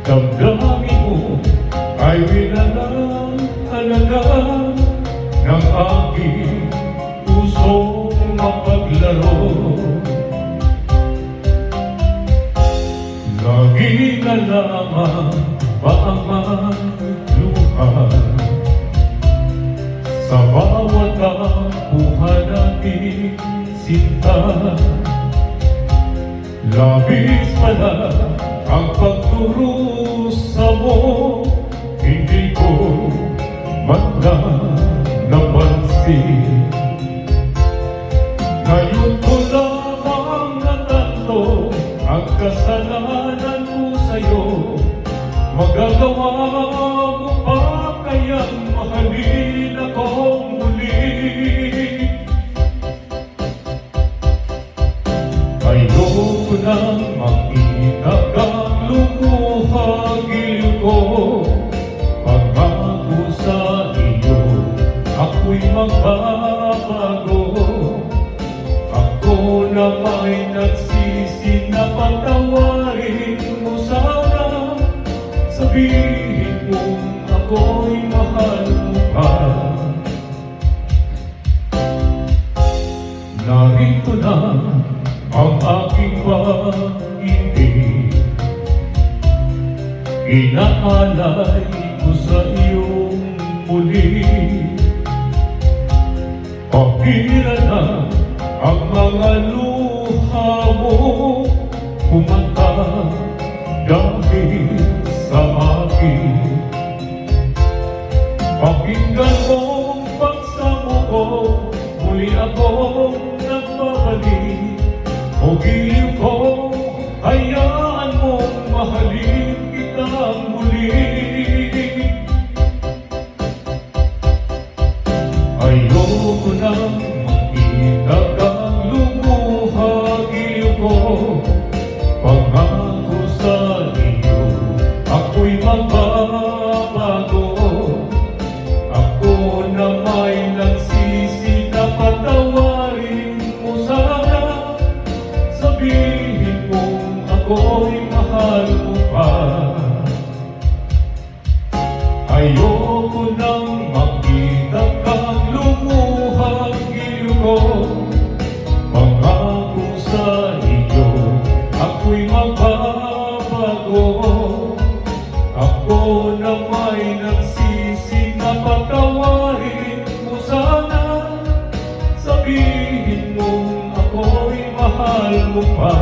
Damdamin mo ay winalang halaga ng aking pusong mapaglaro. Lagi na lamang ba ang magluha sa bawat nakuha nating sinta? Labis pala ang pagdurusa mo, hindi ko man lang napansin. Ngayon ko lamang natanto ang kasalanan ko sa'yo. Magagawa mo pa kayang mahalin akong muli? Ayoko nang makita kang lumuhagil ko. Pagbago sa iyo, ako'y magbabago. Ako na may nagsisi na patawarin mo sana. Sabihin mo ako'y mahal mo pa. Narito na ang aking pag-ibig, inaalay ko sa iyong muli. Pahira na ang mga luha mo, kumanta dahil sa akin. Pakinggan mo ang pagsamo ko, muli akong nagbabalik. O giliw ko, hayaan mong mahalin kitang muli. Ayoko nang makita kang lumuha, giliw ko. Pangako sa iyo, ako'y magbabago. Ako na may nagsisi na patawarin mo sana. Sabihin mo ako'y mahal mo pa. Ayoko nang makita kang lumuha, giliw ko. Pangako sa iyo, ako'y magbabago. Ako na may nagsisi na patawarin mo sana. Sabihin mo ako'y mahal mo pa.